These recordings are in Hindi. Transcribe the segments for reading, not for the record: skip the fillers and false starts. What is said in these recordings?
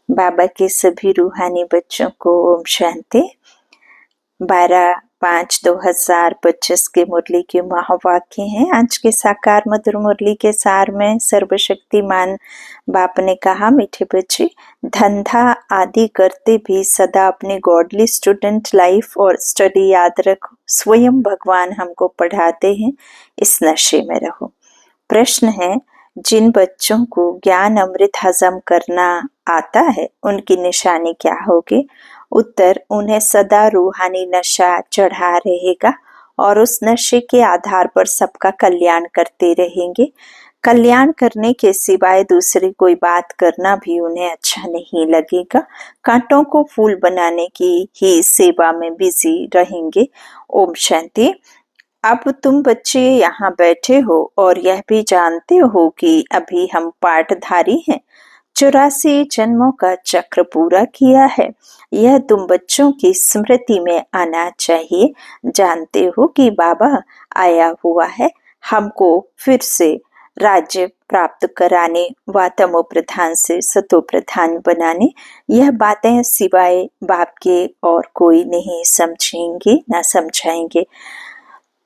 बाबा के सभी रूहानी बच्चों को ओम शांति। 12/5/2025 के मुरली के महावाक्य हैं। आज के साकार मधुर मुरली के सार में सर्वशक्तिमान बाप ने कहा, मीठे बच्चे, धंधा आदि करते भी सदा अपनी गॉडली स्टूडेंट लाइफ और स्टडी याद रखो। स्वयं भगवान हमको पढ़ाते हैं, इस नशे में रहो। प्रश्न है, जिन बच्चों को ज्ञान अमृत हजम करना आता है उनकी निशानी क्या होगी? उत्तर, उन्हें सदा रूहानी नशा चढ़ा रहेगा और उस नशे के आधार पर सबका कल्याण करते रहेंगे। कल्याण करने के सिवाय दूसरी कोई बात करना भी उन्हें अच्छा नहीं लगेगा। कांटों को फूल बनाने की ही सेवा में बिजी रहेंगे। ओम शांति। अब तुम बच्चे यहाँ बैठे हो और यह भी जानते हो कि अभी हम पाठधारी हैं। 84 जन्मों का चक्र पूरा किया है। यह तुम बच्चों की स्मृति में आना चाहिए। जानते हो कि बाबा आया हुआ है हमको फिर से राज्य प्राप्त कराने व तमो प्रधान से सतो प्रधान बनाने। यह बातें सिवाय बाप के और कोई नहीं समझेंगे ना समझाएंगे।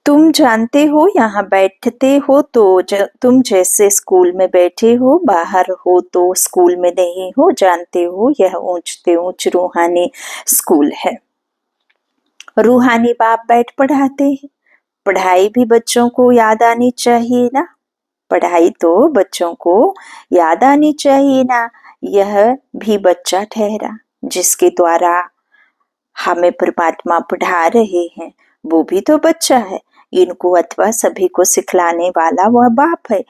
तुम जानते हो, यहाँ बैठते हो तो तुम जैसे स्कूल में बैठे हो, बाहर हो तो स्कूल में नहीं हो। जानते हो, यह ऊंचते ऊंच रूहानी स्कूल है। रूहानी बाप बैठ पढ़ाते हैं। पढ़ाई भी बच्चों को याद आनी चाहिए ना। पढ़ाई तो बच्चों को याद आनी चाहिए ना। यह भी बच्चा ठहरा जिसके द्वारा हमें परमात्मा पढ़ा रहे हैं, वो भी तो बच्चा है। इनको अथवा सभी को सिखलाने वाला वह बाप है।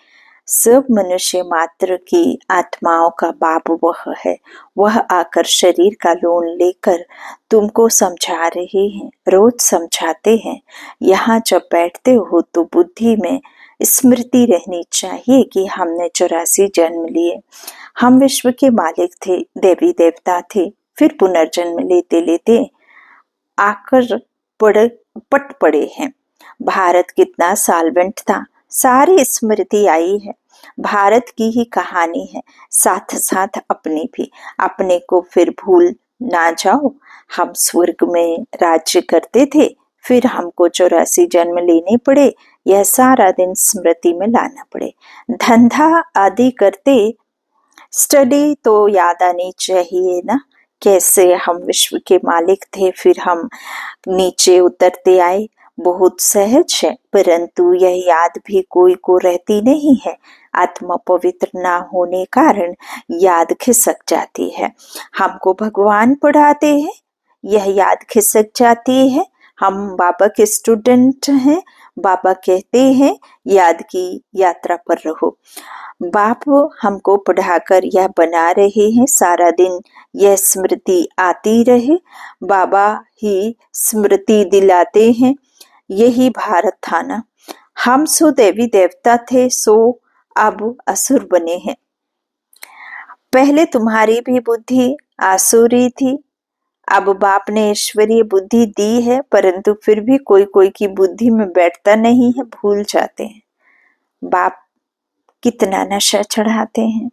सब मनुष्य मात्र की आत्माओं का बाप वह है। वह आकर शरीर का लोन लेकर तुमको समझा रहे हैं, रोज समझाते हैं। यहाँ जब बैठते हो तो बुद्धि में स्मृति रहनी चाहिए कि हमने 84 जन्म लिए। हम विश्व के मालिक थे, देवी देवता थे, फिर पुनर्जन्म लेते लेते आकर पट पड़े हैं। भारत कितना साल्वेंट था, सारी स्मृति आई है। भारत की ही कहानी है, साथ साथ अपनी भी। अपने को फिर भूल ना जाओ। हम स्वर्ग में राज्य करते थे, फिर हमको 84 जन्म लेने पड़े। यह सारा दिन स्मृति में लाना पड़े। धंधा आदि करते स्टडी तो याद आनी चाहिए ना। कैसे हम विश्व के मालिक थे, फिर हम नीचे उतरते आए। बहुत सहज है, परंतु यह याद भी कोई को रहती नहीं है। आत्मा पवित्र ना होने कारण याद खिसक जाती है। हमको भगवान पढ़ाते हैं, यह याद खिसक जाती है। हम बाबा के स्टूडेंट हैं। बाबा कहते हैं, याद की यात्रा पर रहो। बाप हमको पढ़ाकर यह बना रहे हैं, सारा दिन यह स्मृति आती रहे। बाबा ही स्मृति दिलाते हैं। यही भारत था ना। हम सो देवी देवता थे, सो अब असुर बने हैं। पहले तुम्हारी भी बुद्धि आसुरी थी, अब बाप ने ईश्वरीय बुद्धि दी है, परंतु फिर भी कोई कोई की बुद्धि में बैठता नहीं है, भूल जाते हैं। बाप कितना नशा चढ़ाते हैं।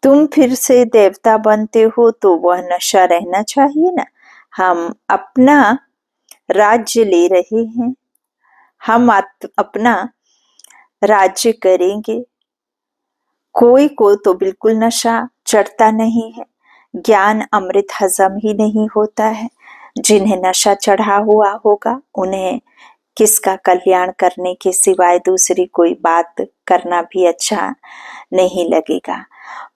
तुम फिर से देवता बनते हो तो वह नशा रहना चाहिए ना। हम अपना राज्य ले रहे हैं, हम अपना राज्य करेंगे। कोई को तो बिल्कुल नशा चढ़ता नहीं है। ज्ञान अमृत हजम ही नहीं होता है। जिन्हें नशा चढ़ा हुआ होगा उन्हें किसका कल्याण करने के सिवाय दूसरी कोई बात करना भी अच्छा नहीं लगेगा।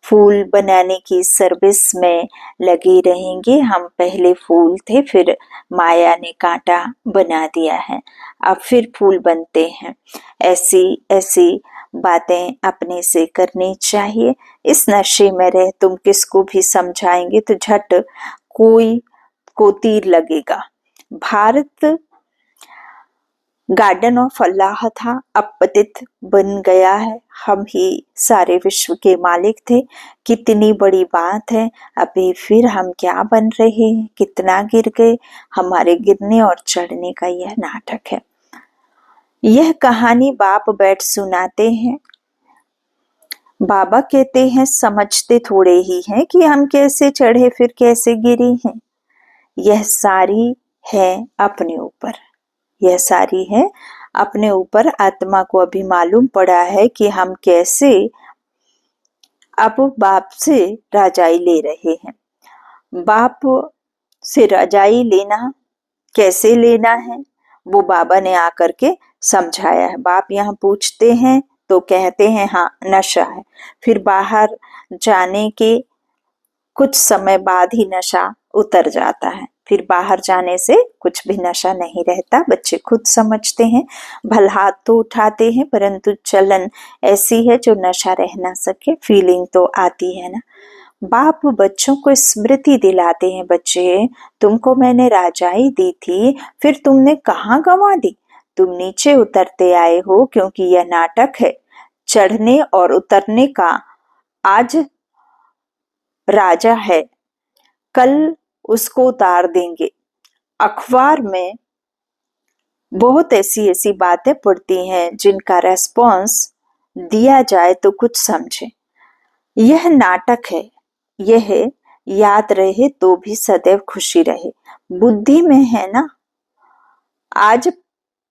फूल बनाने की सर्विस में लगे रहेंगे। हम पहले फूल थे, फिर माया ने कांटा बना दिया है, अब फिर फूल बनते हैं। ऐसी ऐसी बातें अपने से करनी चाहिए। इस नशे में रह तुम किसको भी समझाएंगे तो झट कोई को तीर लगेगा। भारत गार्डन ऑफ अल्लाह था, अब पतित बन गया है। हम ही सारे विश्व के मालिक थे। कितनी बड़ी बात है। अभी फिर हम क्या बन रहे हैं, कितना गिर गए। हमारे गिरने और चढ़ने का यह नाटक है। यह कहानी बाप बैठ सुनाते हैं। बाबा कहते हैं समझते थोड़े ही हैं कि हम कैसे चढ़े फिर कैसे गिरे हैं। यह सारी है अपने ऊपर, यह सारी है अपने ऊपर। आत्मा को अभी मालूम पड़ा है कि हम कैसे अब बाप से राजाई ले रहे हैं। बाप से राजाई लेना कैसे लेना है वो बाबा ने आकर के समझाया है। बाप यहाँ पूछते हैं तो कहते हैं हाँ नशा है, फिर बाहर जाने के कुछ समय बाद ही नशा उतर जाता है, फिर बाहर जाने से कुछ भी नशा नहीं रहता। बच्चे खुद समझते हैं, भल हाथ तो उठाते हैं परंतु चलन ऐसी है जो नशा रह ना सके। फीलिंग तो आती है ना। बाप बच्चों को स्मृति दिलाते हैं, बच्चे तुमको मैंने राजाई दी थी, फिर तुमने कहाँ गंवा दी। तुम नीचे उतरते आए हो क्योंकि यह नाटक है। चढ़ने और उतरने का आज राजा है, कल उसको उतार देंगे। अखबार में बहुत ऐसी ऐसी बातें पढ़ती हैं जिनका रेस्पॉन्स दिया जाए तो कुछ समझे। यह नाटक है, यह याद रहे तो भी सदैव खुशी रहे। बुद्धि में है ना। आज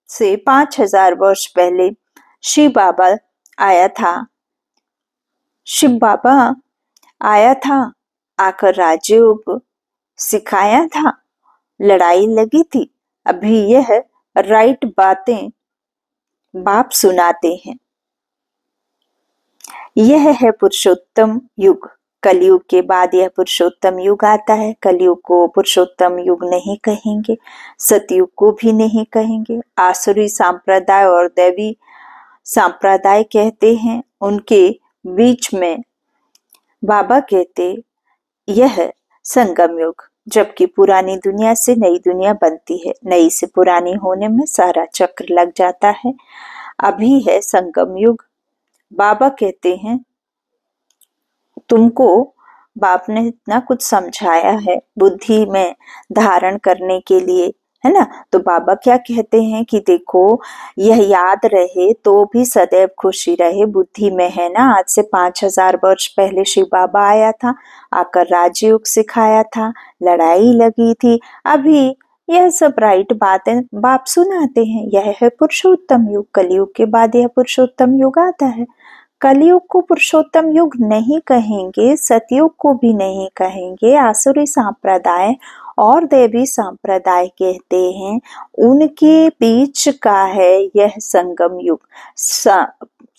से 5000 वर्ष पहले शिव बाबा आया था। शिव बाबा आया था, आकर राजयोग सिखाया था, लड़ाई लगी थी। अभी यह राइट बातें बाप सुनाते हैं। यह है पुरुषोत्तम युग। कलयुग के बाद यह पुरुषोत्तम युग आता है। कलयुग को पुरुषोत्तम युग नहीं कहेंगे, सतयुग को भी नहीं कहेंगे। आसुरी संप्रदाय और दैवी संप्रदाय कहते हैं, उनके बीच में बाबा कहते यह संगम युग, जबकि पुरानी दुनिया से नई दुनिया बनती है, नई से पुरानी होने में सारा चक्र लग जाता है। अभी है संगम युग। बाबा कहते हैं तुमको बाप ने इतना कुछ समझाया है बुद्धि में धारण करने के लिए, है ना। तो बाबा क्या कहते हैं कि देखो यह याद रहे तो भी सदैव खुशी रहे। बुद्धि में है ना। आज से 5000 वर्ष पहले शिव बाबा आया था, आकर राजयोग सिखाया था, लड़ाई लगी थी। अभी यह सब राइट बातें बाप सुनाते हैं। यह है पुरुषोत्तम युग। कलयुग के बाद यह पुरुषोत्तम युग आता है। कलयुग को पुरुषोत्तम युग नहीं कहेंगे, सतयुग को भी नहीं कहेंगे। आसुरी संप्रदाय और देवी संप्रदाय कहते हैं, उनके बीच का है यह संगम युग।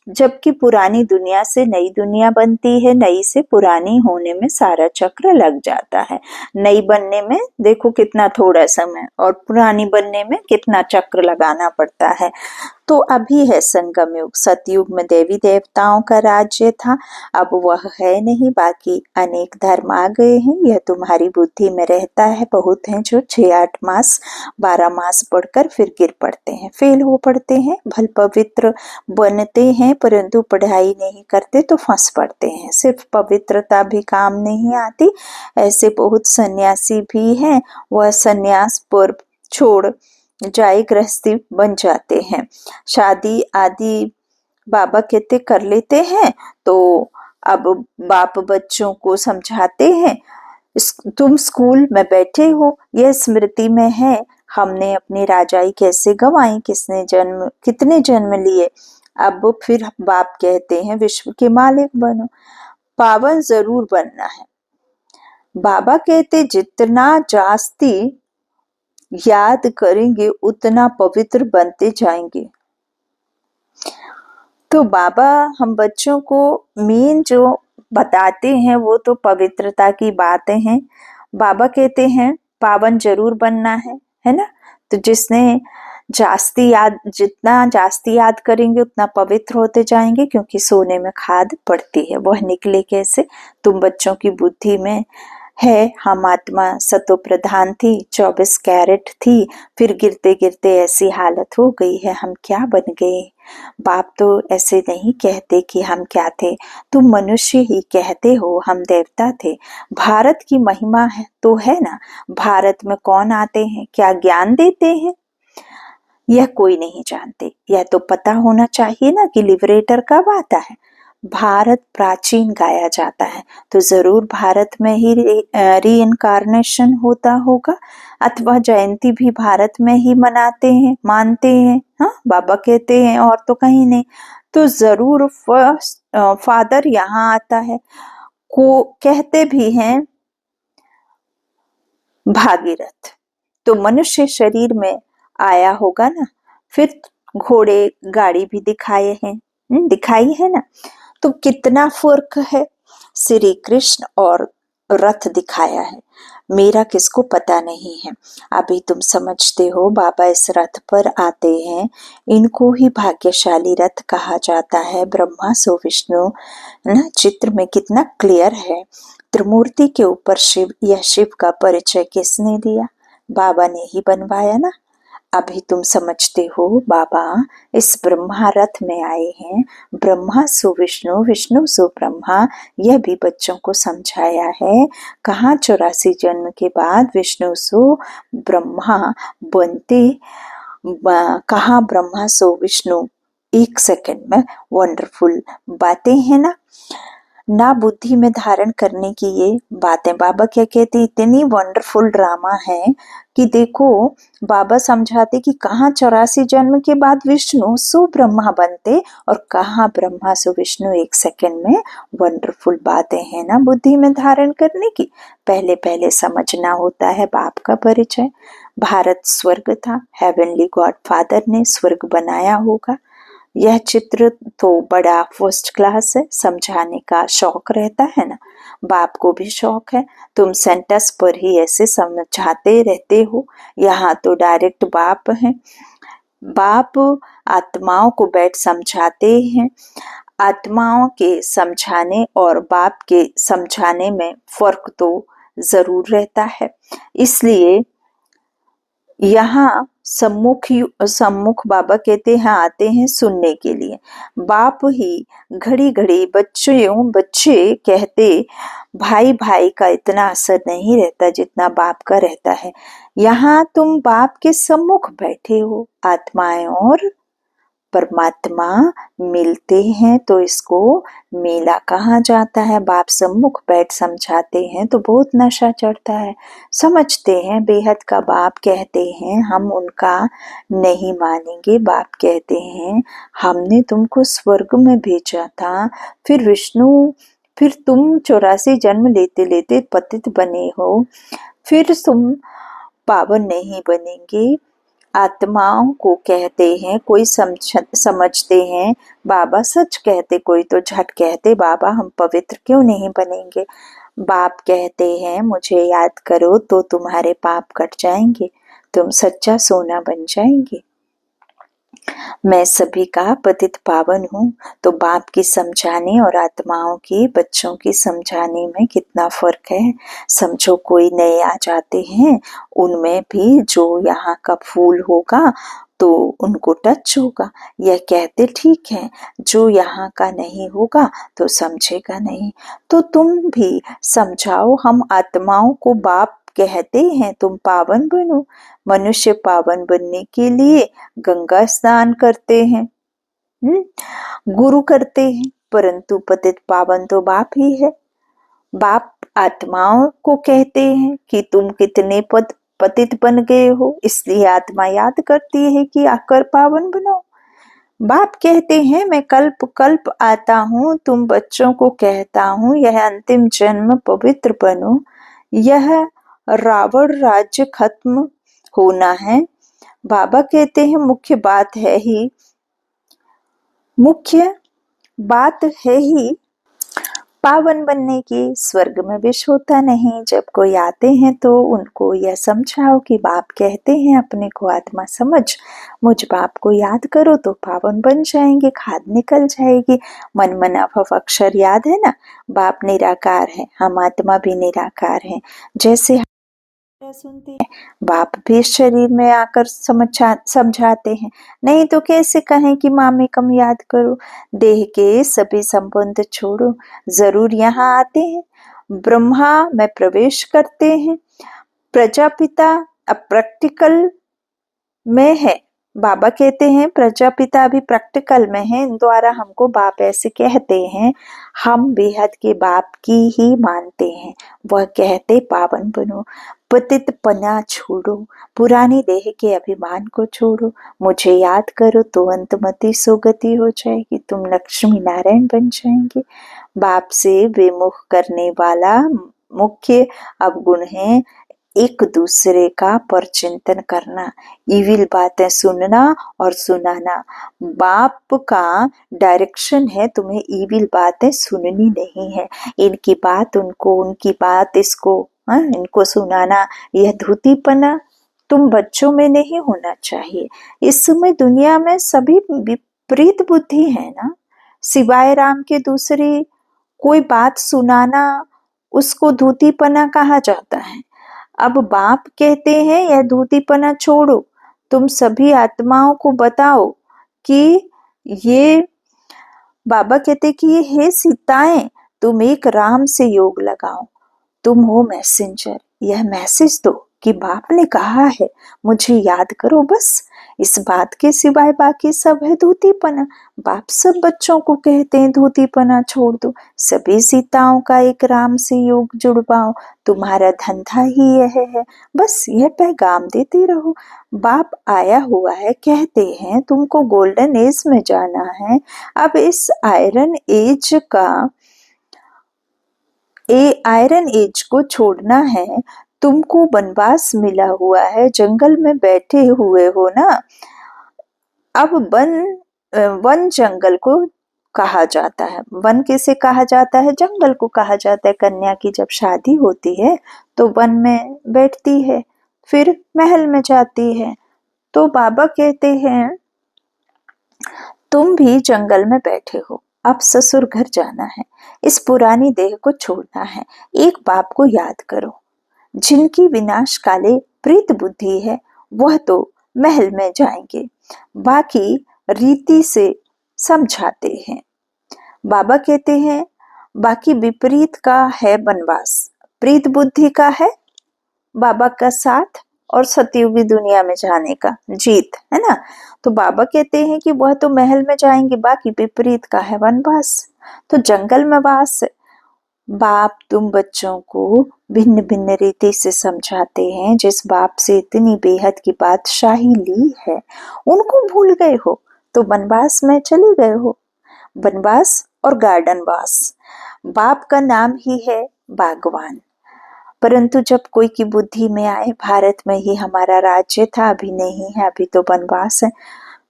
जबकि पुरानी दुनिया से नई दुनिया बनती है, नई से पुरानी होने में सारा चक्र लग जाता है। नई बनने में देखो कितना थोड़ा समय और पुरानी बनने में कितना चक्र लगाना पड़ता है। तो अभी है संगम युग। सतयुग में देवी देवताओं का राज्य था, अब वह है नहीं। बाकी अनेक धर्म आ गए हैं, यह तुम्हारी बुद्धि में रहता है। बहुत हैं जो 6-8 मास 12 मास पढ़कर फिर गिर पड़ते हैं, फेल हो पड़ते हैं। भल पवित्र बनते हैं परंतु पढ़ाई नहीं करते तो फंस पड़ते हैं। सिर्फ पवित्रता भी काम नहीं आती। ऐसे बहुत सन्यासी भी हैं, वह सन्यास पर्व छोड़ जाए गृहस्थी बन जाते हैं। शादी आदि बाबा कहते कर लेते हैं। तो अब बाप बच्चों को समझाते हैं, तुम स्कूल में बैठे हो, यह स्मृति में है हमने अपनी राजाई कैसे गंवाई, कितने जन्म लिए। अब फिर बाप कहते हैं विश्व के मालिक बनो, पावन जरूर बनना है। बाबा कहते जितना जास्ती याद करेंगे उतना पवित्र बनते जाएंगे। तो बाबा हम बच्चों को मेन जो बताते हैं वो तो पवित्रता की बातें हैं। बाबा कहते हैं पावन जरूर बनना है ना। तो जितना जास्ती याद करेंगे उतना पवित्र होते जाएंगे, क्योंकि सोने में खाद पड़ती है, वह निकले कैसे। तुम बच्चों की बुद्धि में है हम आत्मा सतो प्रधान थी, 24 कैरेट थी, फिर गिरते गिरते ऐसी हालत हो गई है, हम क्या बन गए। बाप तो ऐसे नहीं कहते कि हम क्या थे, तुम मनुष्य ही कहते हो, हम देवता थे। भारत की महिमा है तो है ना। भारत में कौन आते हैं, क्या ज्ञान देते हैं, यह कोई नहीं जानते। यह तो पता होना चाहिए ना कि लिबरेटर कब आता है। भारत प्राचीन गाया जाता है, तो जरूर भारत में ही रीइंकारनेशन होता होगा, अथवा जयंती भी भारत में ही मनाते हैं, मानते हैं। हाँ, बाबा कहते हैं और तो कहीं नहीं, तो जरूर फादर यहाँ आता है। को कहते भी हैं भागीरथ, तो मनुष्य शरीर में आया होगा ना। फिर घोड़े गाड़ी भी दिखाए हैं, दिखाई है ना। तो कितना फर्क है, श्री कृष्ण और रथ दिखाया है, मेरा किसको पता नहीं है। अभी तुम समझते हो बाबा इस रथ पर आते हैं, इनको ही भाग्यशाली रथ कहा जाता है। ब्रह्मा सो विष्णु ना, चित्र में कितना क्लियर है। त्रिमूर्ति के ऊपर शिव, यह शिव का परिचय किसने दिया? बाबा ने ही बनवाया ना। अभी तुम समझते हो बाबा इस ब्रह्मा रथ में आए हैं, ब्रह्मा सो विष्णु, विष्णु सो ब्रह्मा, यह भी बच्चों को समझाया है। कहाँ 84 जन्म के बाद विष्णु सो ब्रह्मा बनते, कहाँ ब्रह्मा सो विष्णु, एक सेकंड में। वंडरफुल बातें हैं ना बुद्धि में धारण करने की ये बातें। बाबा क्या कहते, इतनी वंडरफुल ड्रामा है कि देखो, बाबा समझाते कि कहाँ 84 जन्म के बाद विष्णु सो ब्रह्मा बनते और कहाँ ब्रह्मा सो विष्णु एक सेकंड में। वंडरफुल बातें हैं ना बुद्धि में धारण करने की। पहले पहले समझना होता है बाप का परिचय। भारत स्वर्ग था, हेवनली गॉड फादर ने स्वर्ग बनाया होगा। यह चित्र तो बड़ा फर्स्ट क्लास है, समझाने का शौक रहता है ना, बाप को भी शौक है। तुम सेंटेंस पर ही ऐसे समझाते रहते हो, यहाँ तो डायरेक्ट बाप है। बाप आत्माओं को बैठ समझाते हैं। आत्माओं के समझाने और बाप के समझाने में फर्क तो जरूर रहता है, इसलिए यहाँ सम्मुख बाबा कहते हैं आते हैं सुनने के लिए। बाप ही घड़ी घड़ी बच्चे कहते, भाई भाई का इतना असर नहीं रहता जितना बाप का रहता है। यहाँ तुम बाप के सम्मुख बैठे हो, आत्माएं और परमात्मा मिलते हैं, तो इसको मेला कहा जाता है। बाप सम्मुख बैठ समझाते हैं तो बहुत नशा चढ़ता है। समझते हैं बेहद का बाप कहते हैं, हम उनका नहीं मानेंगे। बाप कहते हैं हमने तुमको स्वर्ग में भेजा था, फिर विष्णु, फिर तुम 84 जन्म लेते लेते पतित बने हो, फिर तुम पावन नहीं बनेंगे। आत्माओं को कहते हैं, कोई समझते हैं बाबा सच कहते, कोई तो झट कहते बाबा हम पवित्र क्यों नहीं बनेंगे। बाप कहते हैं मुझे याद करो तो तुम्हारे पाप कट जाएंगे, तुम सच्चा सोना बन जाएंगे। मैं सभी का पतित पावन हूँ। तो बाप की समझाने और आत्माओं की, बच्चों की समझाने में कितना फर्क है। समझो कोई नए आ जाते हैं, उनमें भी जो यहाँ का फूल होगा तो उनको टच होगा। यह कहते ठीक है, जो यहाँ का नहीं होगा तो समझेगा नहीं। तो तुम भी समझाओ, हम आत्माओं को बाप कहते हैं तुम पावन बनो। मनुष्य पावन बनने के लिए गंगा स्नान करते हैं, गुरु करते हैं, परंतु पतित पावन तो बाप ही है। बाप आत्माओं को कहते हैं कि तुम कितने पतित बन गए हो, इसलिए आत्मा याद करती है कि आकर पावन बनो। बाप कहते हैं मैं कल्प कल्प आता हूँ, तुम बच्चों को कहता हूँ यह अंतिम जन्म पवित्र बनो। यह रावण राज्य खत्म होना है। बाबा कहते हैं मुख्य बात है ही पावन बनने की। स्वर्ग में विष होता नहीं। जब कोई आते हैं तो उनको यह समझाओ कि बाप कहते हैं अपने को आत्मा समझ, मुझ बाप को याद करो तो पावन बन जाएंगे, खाद निकल जाएगी। मन मना भव अक्षर याद है ना, बाप निराकार है, हम आत्मा भी निराकार है। जैसे सुनते हैं बाप भी शरीर में आकर समझाते हैं, नहीं तो कैसे कहें कि मामे कम याद करो। देह के सभी संबंध छोड़ो, जरूर यहाँ आते हैं। ब्रह्मा में प्रवेश करते हैं। प्रजापिता अब प्रैक्टिकल में है, बाबा कहते हैं प्रजापिता अभी प्रैक्टिकल में है, इन द्वारा हमको बाप ऐसे कहते हैं, हम बेहद के बाप की ही मानते हैं। वह कहते पावन बनो, पतित पना छोड़ो, पुरानी देह के अभिमान को छोड़ो, मुझे याद करो तो अंतमति सोगति हो जाएगी, तुम लक्ष्मी नारायण बन जाएंगे। बाप से विमुख करने वाला मुख्य अवगुण है एक दूसरे का परचिंतन करना, इविल बातें सुनना और सुनाना। बाप का डायरेक्शन है तुम्हें इविल बातें सुननी नहीं है, इनकी बात उनको, उनकी बात इसको, इनको सुनाना, यह धूतीपना तुम बच्चों में नहीं होना चाहिए। इस समय दुनिया में सभी विपरीत बुद्धि है ना, सिवाय राम के दूसरी कोई बात सुनाना उसको धूतीपना कहा जाता है। अब बाप कहते हैं यह धूतीपना छोड़ो, तुम सभी आत्माओं को बताओ कि ये, बाबा कहते कि ये हे सीताएं, तुम एक राम से योग लगाओ, तुम हो मैसेंजर, यह मैसेज दो कि बाप ने कहा है मुझे याद करो, बस इस बात के सिवाय बाकी सब है धूतीपना। बाप सब बच्चों को कहते हैं धूतीपना छोड़ दो, सभी सीताओं का एक राम से योग जुड़वाओ, तुम्हारा धंधा ही यह है, बस यह पैगाम देते रहो। बाप आया हुआ है, कहते हैं तुमको गोल्डन एज में जाना है, अब इस आयरन एज को छोड़ना है, तुमको वनवास मिला हुआ है, जंगल में बैठे हुए हो ना। अब वन जंगल को कहा जाता है, वन किसे कहा जाता है, जंगल को कहा जाता है। कन्या की जब शादी होती है तो वन में बैठती है, फिर महल में जाती है। तो बाबा कहते हैं तुम भी जंगल में बैठे हो, अब ससुर घर जाना है, इस पुरानी देह को छोड़ना है। एक बाप को याद करो, जिनकी विनाश काले प्रीत बुद्धि है वह तो महल में जाएंगे, बाकी रीति से समझाते हैं। बाबा कहते हैं बाकी विपरीत का है वनवास, प्रीत बुद्धि का है बाबा का साथ और सतयुगी दुनिया में जाने का जीत, है ना। तो बाबा कहते हैं कि वह तो महल में जाएंगे, बाकी विपरीत का है वनवास, तो जंगल में वास है। बाप तुम बच्चों को भिन्न भिन्न रीति से समझाते हैं, जिस बाप से इतनी बेहद की बादशाही ली है उनको भूल गए हो तो वनवास में चले गए हो। वनवास और गार्डन वास, बाप का नाम ही है बागवान, परंतु जब कोई की बुद्धि में आए भारत में ही हमारा राज्य था, अभी नहीं है, अभी तो वनवास है,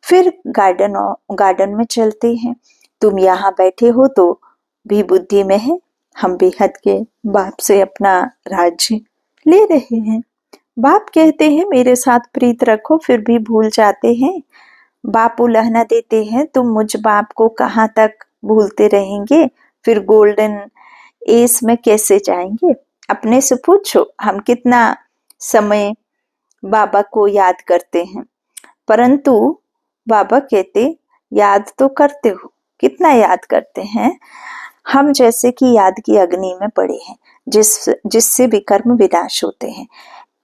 फिर गार्डन में चलते हैं। तुम यहाँ बैठे हो तो भी बुद्धि में है हम बेहद के बाप से अपना राज्य ले रहे हैं। बाप कहते हैं मेरे साथ प्रीत रखो, फिर भी भूल जाते हैं। बाप उलहना देते हैं तुम मुझ बाप को कहाँ तक भूलते रहेंगे, फिर गोल्डन एज में कैसे जाएंगे। अपने से पूछो हम कितना समय बाबा को याद करते हैं, परंतु बाबा कहते याद तो करते हो, कितना याद करते हैं। हम जैसे कि याद की अग्नि में पड़े हैं, जिससे भी कर्म विनाश होते हैं।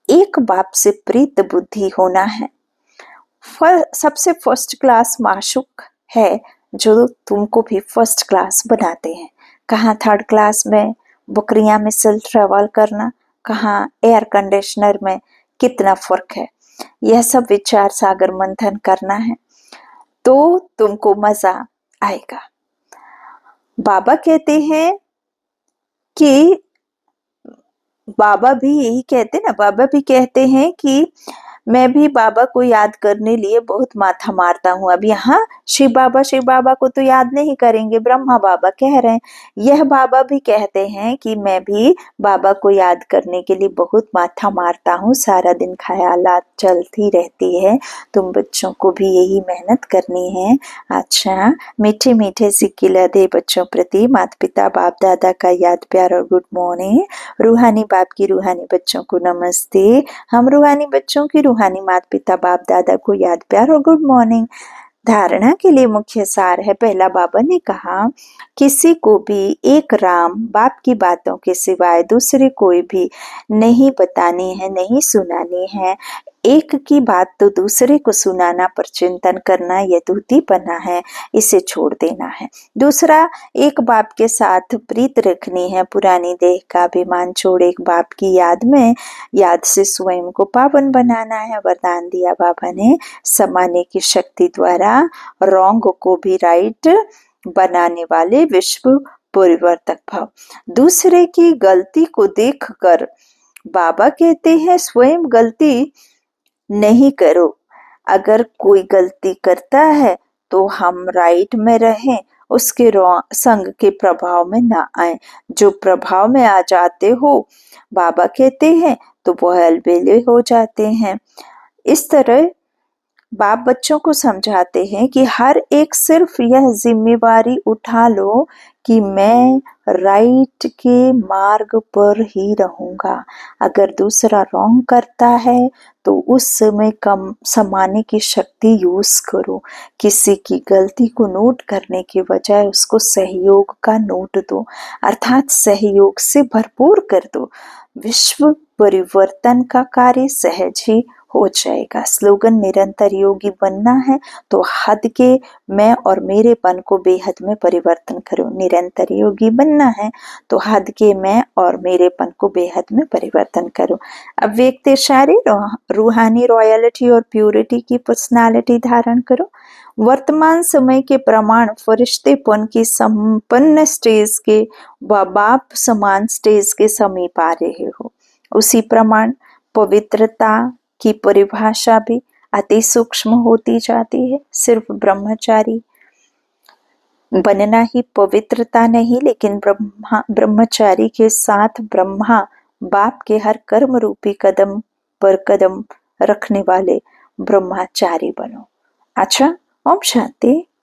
एक बाप से प्रीत बुद्धि होना है, सबसे फर्स्ट क्लास माशूक है जो तुमको भी फर्स्ट क्लास बनाते हैं। कहाँ थर्ड क्लास में बकरियां में सेल्फ ट्रेवल करना, कहाँ एयर कंडीशनर में, कितना फर्क है। यह सब विचार सागर मंथन करना है तो तुमको मजा आएगा। बाबा कहते हैं कि बाबा भी यही कहते ना, बाबा भी कहते हैं कि मैं भी बाबा को याद करने लिए बहुत माथा मारता हूँ। अब यहाँ शिव बाबा को तो याद नहीं करेंगे, ब्रह्मा बाबा कह रहे हैं। यह बाबा भी कहते हैं कि मैं भी बाबा को याद करने के लिए बहुत माथा मारता हूँ, सारा दिन ख्यालात चलती रहती है। तुम बच्चों को भी यही मेहनत करनी है। अच्छा, मीठे मीठे सिक्किला दे बच्चों प्रति माता पिता बाप दादा का याद प्यार और गुड मॉर्निंग। रूहानी बाप की रूहानी बच्चों को नमस्ते। हम रूहानी बच्चों की रूहानी माता पिता बाप दादा को याद प्यार और गुड मॉर्निंग। धारणा के लिए मुख्य सार है। पहला बाबा ने कहा किसी को भी एक राम बाप की बातों के सिवाय दूसरी कोई भी नहीं बतानी है, नहीं सुनानी है। एक की बात तो दूसरे को सुनाना पर चिंतन करना यह दूतीपना है, इसे छोड़ देना है। दूसरा, एक बाप के साथ प्रीत रखनी है, पुरानी देह का अभिमान छोड़ एक बाप की याद से स्वयं को पावन बनाना है। वरदान दिया बाबा ने, समाने की शक्ति द्वारा रॉन्ग को भी राइट बनाने वाले विश्व परिवर्तक भव। दूसरे की गलती को देखकर बाबा कहते हैं स्वयं गलती नहीं करो। अगर कोई गलती करता है तो हम राइट में रहें, उसके संग के प्रभाव में ना आए। जो प्रभाव में आ जाते हो, बाबा कहते हैं, तो वह अलबेले हो जाते हैं। इस तरह बाप बच्चों को समझाते हैं कि हर एक सिर्फ यह जिम्मेवारी उठा लो कि मैं राइट के मार्ग पर ही रहूंगा। अगर दूसरा रॉन्ग करता है तो उस समय कम समाने की शक्ति यूज करो। किसी की गलती को नोट करने के बजाय उसको सहयोग का नोट दो, अर्थात सहयोग से भरपूर कर दो। विश्व परिवर्तन का कार्य सहज ही हो जाएगा। स्लोगन निरंतर योगी बनना है तो हद के मैं और मेरेपन को बेहद में परिवर्तन करो। निरंतर योगी बनना है तो हद के मैं और मेरेपन को बेहद में परिवर्तन करो। अब व्यक्ति शारी रूहानी रॉयल्टी और प्यूरिटी की पर्सनालिटी धारण करो। वर्तमान समय के प्रमाण फरिश्तेपन की संपन्न स्टेज के व बाप समान स्टेज के समीप आ रहे हो। उसी प्रमाण पवित्रता की परिभाषा भी अति सूक्ष्म होती जाती है। सिर्फ ब्रह्मचारी बनना ही पवित्रता नहीं, लेकिन ब्रह्मचारी के साथ ब्रह्मा बाप के हर कर्म रूपी कदम पर कदम रखने वाले ब्रह्मचारी बनो। अच्छा, ओम शांति।